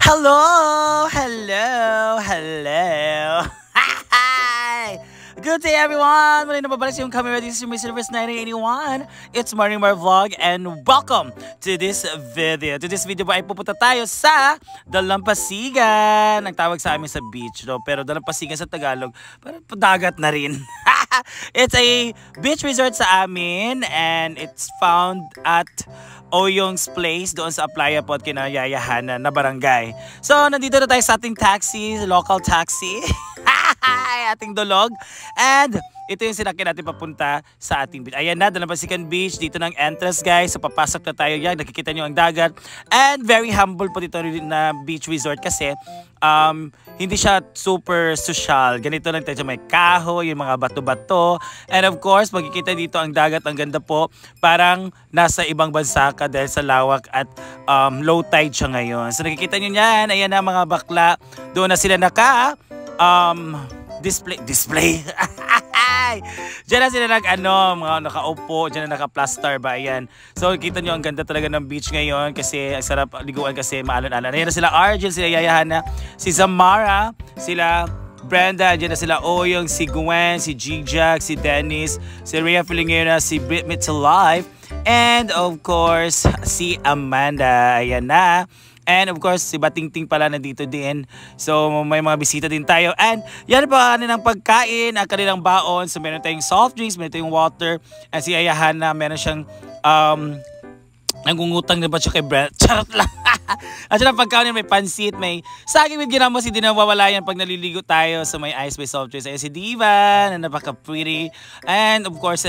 Hello! Hello! Hello! Hi! Good day everyone! Muli na babalik yung camera. This is Miss Universe 1981. It's Morning Mar Vlog and welcome to this video. To this video ay pupunta tayo sa Dalampasigan. Nagtawag sa amin sa beach, no? Pero Dalampasigan sa Tagalog, parang dagat na rin. It's a beach resort sa amin and it's found at Oyong's Place doon sa Playa Pod Kinayayahan na barangay. So, nandito na tayo sa ating taxi, local taxi. Ating dolog. And ito yung sinakyan natin papunta sa ating beach. Ayan na, Dalampasigan Beach. Dito ng entrance, guys. So, papasok na tayo yan. Nakikita nyo ang dagat. And very humble po dito na beach resort kasi hindi siya super social. Ganito lang tayo. May kahoy, yung mga bato-bato. And of course, makikita dito ang dagat. Ang ganda po. Parang nasa ibang bansa ka dahil sa lawak at low tide siya ngayon. So, nakikita nyo yan. Ayan na mga bakla. Doon na sila display. Diyan na sila mga nakaupo, diyan na naka-plaster ba, ayan. So, kita nyo ang ganda talaga ng beach ngayon kasi ang sarap liguan kasi maalon-alon. Ayan na sila Argel, sila Yayahana, si Zamara, sila Brenda, diyan na sila Oyong, si Gwen, si G-Jack, si Dennis, si Rhea Filingera, si Brit to Life, and of course, si Amanda. Ayan na. And of course, si Batingting pala nandito din. So, may mga bisita din tayo. And yan pa kanilang pagkain, ang kanilang baon. So, meron tayong soft drinks, meron tayong water. And si Ayahana, meron siyang nangungutang na ba siya kay Brent? Charot lang. At siya pagkain may pansit, may saging with ginamos. Hindi na mawala yan pag naliligo tayo. So, may ice, may soft drinks. Ayan si Diva, na napaka-pretty. And of course,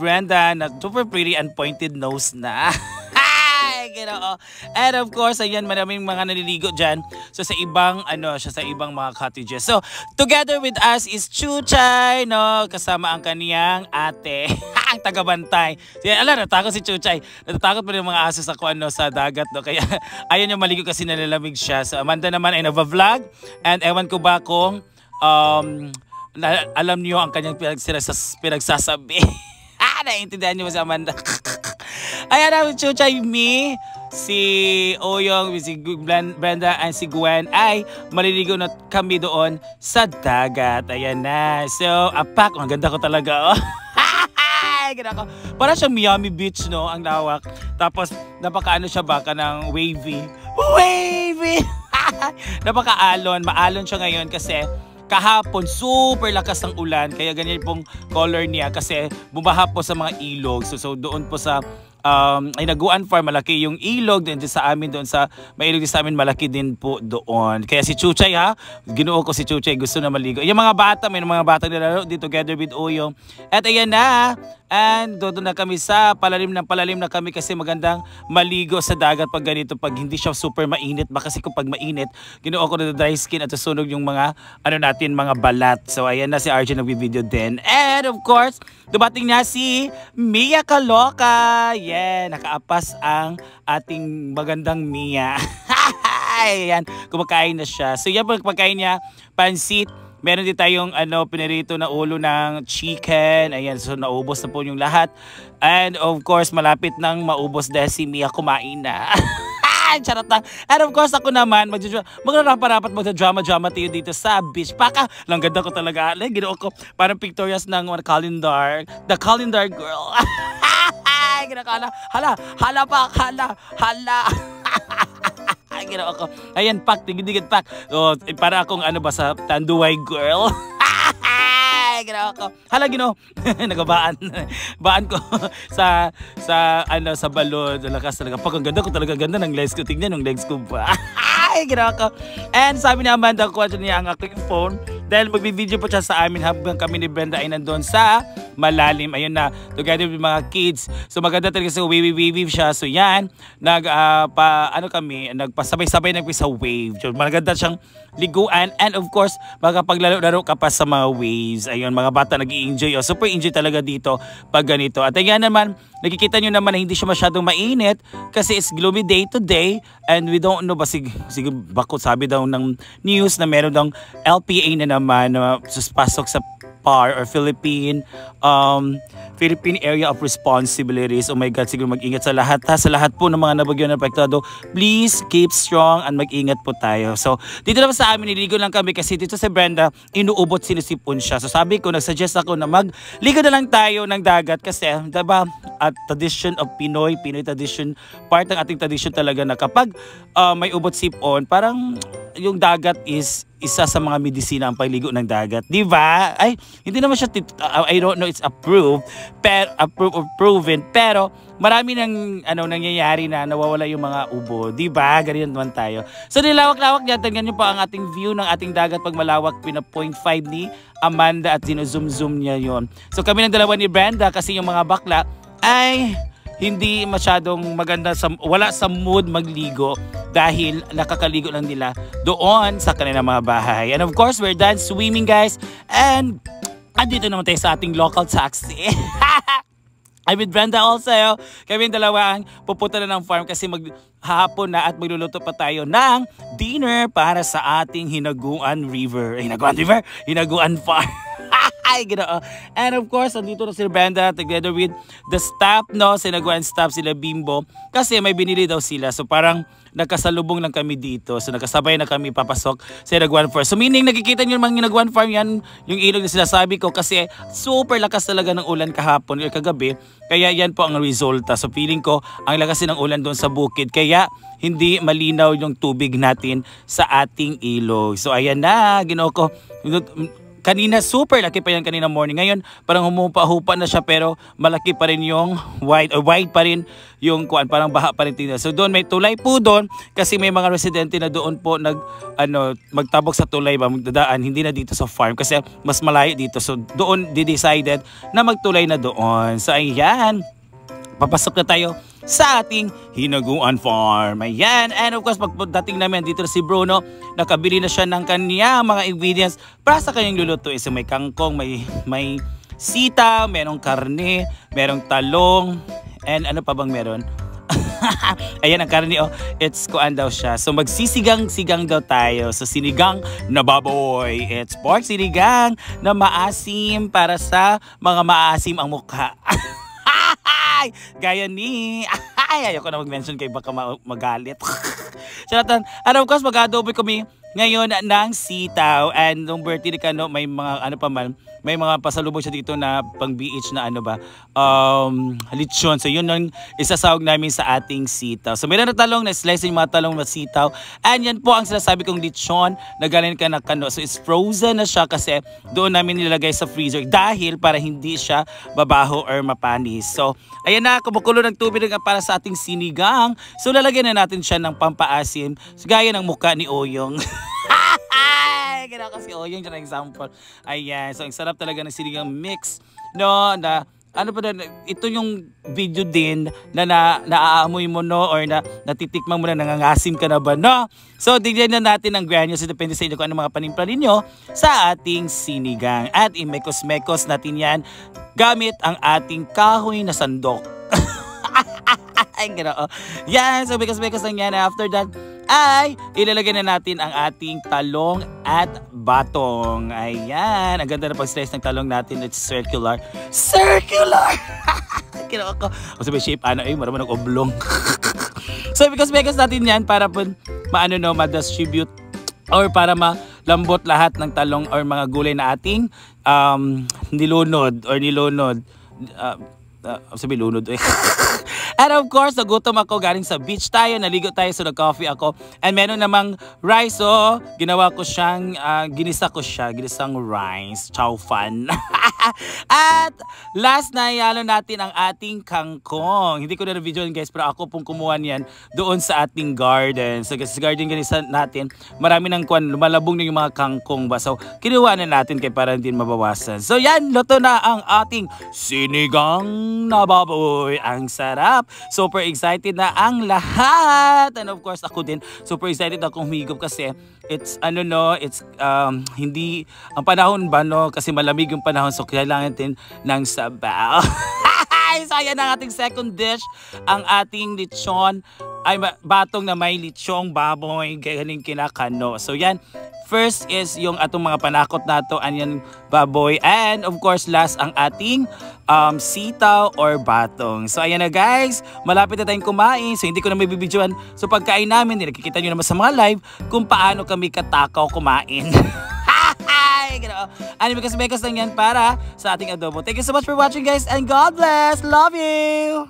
Brenda, na super pretty and pointed nose na. And of course, ayan, maraming mga naliligo dyan. So, sa ibang, sa ibang mga cottages. So, together with us is Chuchay, no? Kasama ang kaniyang ate. Ang tagabantay. Natakot si Chuchay. Natatakot pa rin mga aso sa sa dagat, no? Kaya, ayaw niya maligo kasi nalalamig siya. So, Amanda naman ay nag-vlog. And ewan ko ba kung, alam niyo ang kanyang pinagsasabi. Naiintindihan niyo ba si Amanda? Ayan namin, Chuchay, me, si Oyong, si Brenda, and si Gwen ay maliligo na kami doon sa dagat. Ayan na. So, apak. Ang ganda ko talaga, oh. Parang siyang Miami Beach, no? Ang lawak. Tapos, napaka-ano siya baka ng wavy. Wavy! Napaka-alon. Maalon siya ngayon kasi kahapon, super lakas ng ulan. Kaya ganyan pong color niya kasi bumaha po sa mga ilog. So doon po sa Inaguan Farm, malaki yung ilog din sa amin doon sa may ilog din sa amin, malaki din po doon. Kaya si Chuchay, ginoo ko si Chuchay, gusto na maligo. Yung mga bata, may mga bata nilaro dito together with Oyong. At ayan na. And doon na kami sa palalim na kami kasi magandang maligo sa dagat pag ganito, pag hindi siya super mainit. Baka kasi kung pag mainit, ginoo ko na dry skin at susunog yung mga mga balat. So ayan na si Arjun nagbi-video din. And of course, dumating na si Mia Kaloka. Yeah, nakaapas ang ating magandang Mia. Ayan, kumakain na siya. So yan pagkain niya, pansit. Meron din tayong pinirito na ulo ng chicken. Ayan, so naubos na po yung lahat. And of course, malapit nang maubos dahil si Mia kumain na. Charot lang. And of course, ako naman, magrarapat magda-drama tayo dito sa beach. Paka, lang ganda ko talaga. Ginoo ko, parang pictorials ng calendar. The calendar girl. Hala. Ginoo ko. Ayan, pak, digid pak. So, para akong sa Tanduay girl. Ginoo ko. Hala, Ginoo. Nagabaan. Baan ko sa balon. Lakas talaga. Pag ang ganda ko talaga, ganda ng legs ko. Tingnan ng legs ko pa. Ginoo ko. And sabi ni Amanda, kuha niya ang aking phone. Dahil magbi-video po siya sa amin habang kami ni Brenda ay nandun sa malalim. Ayun na, together with mga kids. So maganda talaga sa wave siya. So yan, nagpasabay-sabay sa wave. So, maganda siyang liguan. And of course, magkapaglaro-laro ka pa sa mga waves. Ayun, mga bata nag-i-enjoy. Super enjoy talaga dito pag ganito. At ayan naman, nakikita nyo naman na hindi siya masyadong mainit kasi it's gloomy day to day. And we don't know ba, bakit sabi daw ng news na meron daw LPA na naman na pasok sa PAR or Philippine Area of Responsibilities. Oh my God, siguro mag-ingat sa lahat ha, sa lahat po ng mga nabagyo na apektado. Please keep strong and mag-ingat po tayo. So, dito naman sa amin, niligo lang kami kasi dito si Brenda, inuubot, sinisipon siya. So, sabi ko, nagsuggest ako na magligo na lang tayo ng dagat kasi, diba, at tradition of Pinoy tradition, part ng ating tradition talaga na kapag may ubot sipon, parang yung dagat is isa sa mga medisina ang pagligo ng dagat. Di ba? Ay, hindi naman siya, I don't know, it's approved, pero, proven, pero marami nang nangyayari na nawawala yung mga ubo. Di ba? Ganyan naman tayo. So, nilawak-lawak niya. Tingnan niyo pa ang ating view ng ating dagat pag malawak. Pina-0.5 ni Amanda at zoom niya yon. So, kami ng dalawa ni Brenda kasi yung mga bakla ay hindi masyadong maganda, wala sa mood magligo dahil nakakaligo lang nila doon sa kanilang mga bahay. And of course, we're done swimming, guys. And andito naman tayo sa ating local taxi. I'm with Brenda also. Kami dalawa ang pupunta na ng farm kasi maghahapon na at magluluto pa tayo ng dinner para sa ating Hinaguan Farm. Ay, ganoon. And of course, andito na si Brenda together with the staff, no? Hinaguan staff, sila Bimbo. Kasi may binili daw sila. So parang nagkasalubong lang kami dito. So nagkasabay na kami papasok sa Hinaguan Farm. So meaning, nakikita nyo mga Hinaguan Farm, yan yung ilog na sinasabi ko kasi super lakas talaga ng ulan kahapon o kagabi. Kaya yan po ang resulta. So feeling ko, ang lakas ng ulan doon sa bukid. Kaya hindi malinaw yung tubig natin sa ating ilog. So ayan na, ginoo ko. Kanina super laki pa yan kanina morning. Ngayon parang humupa-hupa na siya pero malaki pa rin yung wide pa rin yung kuan, parang baha pa rin tingnan. So doon may tulay po doon kasi may mga residente na doon po magtabok sa tulay ba magdadaan, hindi na dito sa farm kasi mas malayo dito. So doon decided na magtulay na doon. So ayan, papasok na tayo sa ating Hinaguan Farm. Ayan. And of course, pagdating namin dito si Bruno, nakabili na siya ng kanya mga ingredients para sa kanyang luluto. So may kangkong, may sita, merong karne, merong talong, and ano pa bang meron? Ayan ang karne, oh. It's kuan daw siya. So magsisigang-sigang daw tayo. So sinigang na baboy. It's pork sinigang na maasim para sa mga maasim ang mukha. Gaya ni ayoko na mag-mention kay baka magalit. Charatan. And of course, mag-adobo kami ngayon ng sitaw. And nung birthday ni Kano, may mga may mga pasalubong siya dito na pang BH na lechon. So yun ang isasawag namin sa ating sitaw. So meron na talong, na-slice yung mga talong na sitaw. And yan po ang sinasabi kong lechon na galing ka na Kano. So it's frozen na siya kasi doon namin nilagay sa freezer dahil para hindi siya babaho or mapanis. So ayan na, kumukulo ng tubig para sa ating sinigang. So lalagyan na natin siya ng pampaasim. So, gaya ng mukha ni Oyong. Gano'n kasi Oyong dyan example. Ayan, so ang sarap talaga ng sinigang mix. No, na ano pa na, ito yung video din na naaamoy mo, no, or natitikman mo na, nangangasim ka na ba, no? So, tignan na natin ang granules. So, depende sa inyo kung ano mga panimpla ninyo sa ating sinigang. At imekos-mekos natin yan gamit ang ating kahoy na sandok. Ay, gano'n. Yan, so mekos-mekos lang yan. After that, ay ilalagay na natin ang ating talong at batong. Ayan, ang ganda na pag-slice ng talong natin. It's circular. Kino ako. O sabi shape marami ng oblong. So because natin yan para po ma-distribute or para malambot lahat ng talong or mga gulay na ating nilunod. Sabi lunod. And of course, nagutom ako, galing sa beach tayo, naligo tayo, so nag-coffee ako. And meron namang rice, so ginawa ko siyang, ginisang rice, chow fan. At last na ihalo natin ang ating kangkong. Hindi ko na video guys, pero ako pong kumuha niyan doon sa ating garden. So sa garden ganisa natin, marami ng lumalabong na yung mga kangkong ba. So kinuha na natin kay para hindi mabawasan. So yan, luto na ang ating sinigang na baboy. Ang sarap. Super excited na ang lahat. And of course, ako din super excited akong humigop kasi it's hindi ang panahon ba, no, kasi malamig yung panahon, so kailangan din ng sabaw. So ayan ang ating second dish, ang ating lechon ay batong na may litsong baboy ganing kinakano. So yan, first is yung atong mga panakot nato anyan baboy, and of course last ang ating sitaw or batong. So ayan na guys, malapit na tayong kumain. So hindi ko na may bibidyoan. So pagkain namin, nakikita nyo naman sa mga live kung paano kami katakaw kumain. Anime Cosmecos lang yan para sa ating adobo. Thank you so much for watching guys, and God bless. Love you.